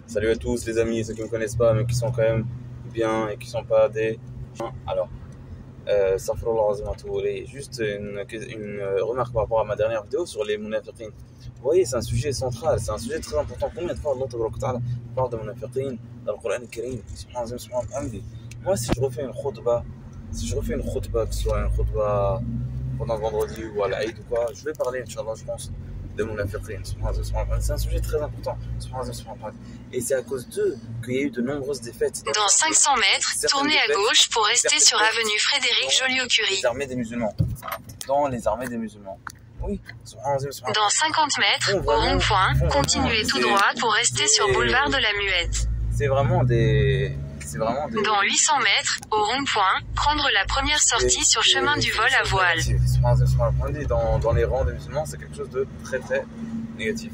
Salut à tous les amis, ceux qui ne me connaissent pas mais qui sont quand même bien et qui ne sont pas des... Alors, juste une remarque par rapport à ma dernière vidéo sur les munafiqin. Vous voyez, c'est un sujet central, c'est un sujet très important. Combien de fois Allah parle de munafiqin dans le Coran al-Karim? Moi, si je refais une khutbah, que ce soit une khutbah pendant le vendredi ou à l'Aïd ou quoi, je vais parler, Inch'Allah, je pense, de munafiqin. C'est un sujet très important. Et c'est à cause d'eux qu'il y a eu de nombreuses défaites. Dans 500 mètres, tournez à gauche pour rester sur avenue Frédéric Joliot-Curie. Les armées des musulmans. Dans les armées des musulmans. Oui. Dans 50 mètres, au rond-point, continuez tout droit pour rester sur boulevard de la Muette. C'est vraiment des... Dans 800 mètres, au rond-point, prendre la première sortie sur chemin du vol à voile. Dans les rangs des musulmans, c'est quelque chose de très très négatif.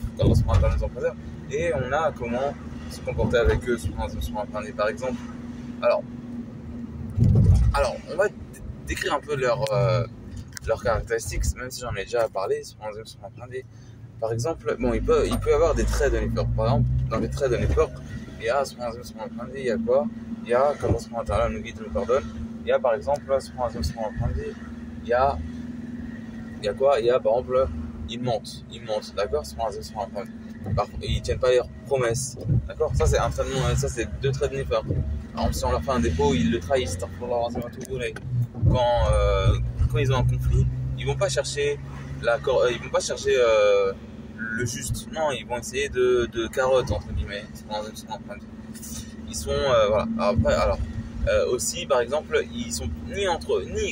Et on a comment se comporter avec eux par exemple. Alors on va décrire un peu leurs caractéristiques, même si j'en ai déjà parlé. Par exemple, bon, il peut y avoir des traits de nifaq. Par exemple, dans les traits de nifaq, il y a quoi? Il y a, qu'Allah subhanahu wa ta'ala nous guide, nous pardonne. Il y a par exemple, il y a quoi? Il y a par exemple, ils mentent, d'accord? Ils tiennent pas leurs promesses, d'accord? Ça c'est deux traits de nifaq. Par exemple, si on leur fait un dépôt, ils le trahissent. Quand ils ont un conflit, ils vont pas chercher le juste. Non, ils vont essayer de carotte entre guillemets. Ils sont voilà. Aussi, par exemple, ils sont ni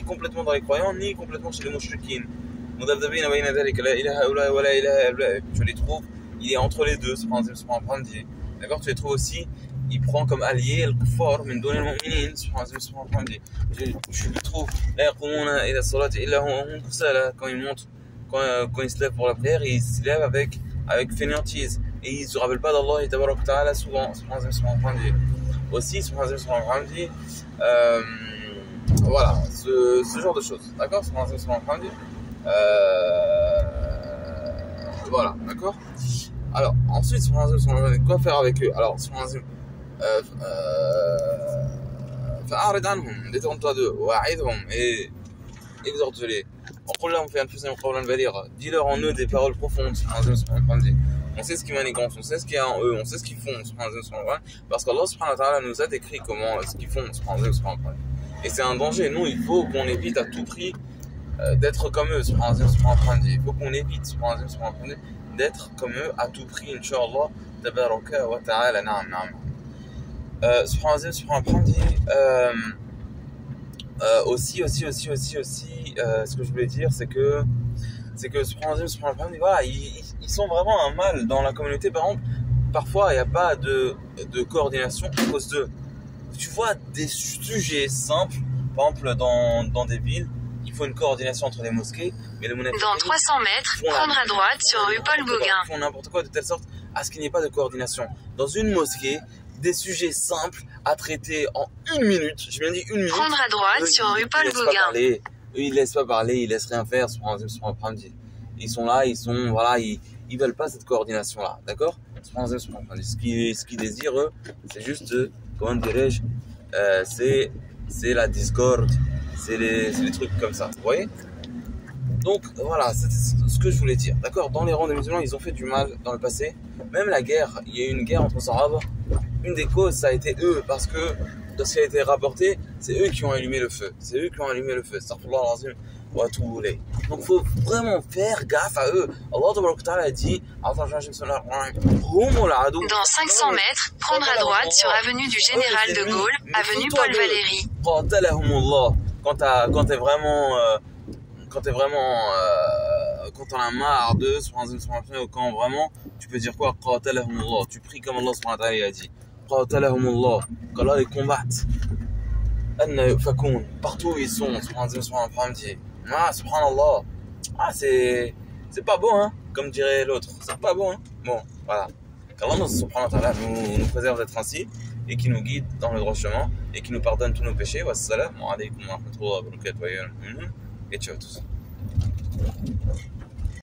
complètement dans les croyants, ni complètement chez les mouchriquins. Tu les trouves, il est entre les deux. D'accord, tu les trouves aussi. Il prend comme allié le kuffar min dun al-mu'minin. Tu les trouves quand ils se lèvent pour la prière, ils se lèvent avec fainéantise et ils se rappellent pas d'Allah et tabarak ta'ala souvent. Aussi, voilà, ce genre de choses, d'accord? Voilà, d'accord? Alors, ensuite, quoi faire avec eux? Alors, détourne-toi d'eux, et exhorte-les. Dis-leur en eux des paroles profondes. On sait ce qui manigance, on sait ce qu'il y a en eux, on sait ce qu'ils font. Parce qu'Allah subhanahu wa ta'ala nous a décrit ce qu'ils font. Et c'est un danger. Nous, il faut qu'on évite à tout prix d'être comme eux. Il faut qu'on évite d'être comme eux à tout prix. Inch'Allah. Tabaraka wa ta'ala. Aussi, ce que je voulais dire, c'est que voilà, ils sont vraiment un mal dans la communauté. Par exemple, parfois il n'y a pas de coordination à cause de, tu vois, des sujets simples. Par exemple, dans des villes, il faut une coordination entre les mosquées, mais les munafiqin, dans 300 mètres, prendre à droite sur rue Paul Gauguin. Ils font n'importe quoi de telle sorte à ce qu'il n'y ait pas de coordination. Dans une mosquée, des sujets simples à traiter en 1 minute. J'ai bien dit 1 minute. Prendre à droite sur rue Paul Gauguin. Ils laissent pas parler, ils laissent rien faire. Ils sont là, voilà, ils veulent pas cette coordination là, d'accord? Ce qu'ils désirent, eux, c'est juste, comment dirais-je, c'est la discorde, c'est les trucs comme ça, vous voyez? Donc voilà, c'est ce que je voulais dire, d'accord? Dans les rangs des musulmans, ils ont fait du mal dans le passé. Même la guerre, il y a eu une guerre entre Sahaba. Une des causes, ça a été eux, parce que dans ce qui a été rapporté, c'est eux qui ont allumé le feu. Donc il faut vraiment faire gaffe à eux. Allah a dit, dans 500 mètres, prendre à droite sur avenue du Général de Gaulle, avenue Paul Valéry. Quand t'en as marre d'eux, quand vraiment, tu peux dire quoi? Tu pries comme Allah subhanahu wa ta'ala a dit. Qu'Allah les combatte. Partout où ils sont, subhanallah. C'est pas beau, hein, comme dirait l'autre. C'est pas beau, hein. Bon, voilà. Qu'Allah subhanahu wa ta'ala nous préserve d'être ainsi et qui nous guide dans le droit chemin et qui nous pardonne tous nos péchés. Wassalamu alaykum wa rahmatullahi wa barakatuh. Et ciao à tous.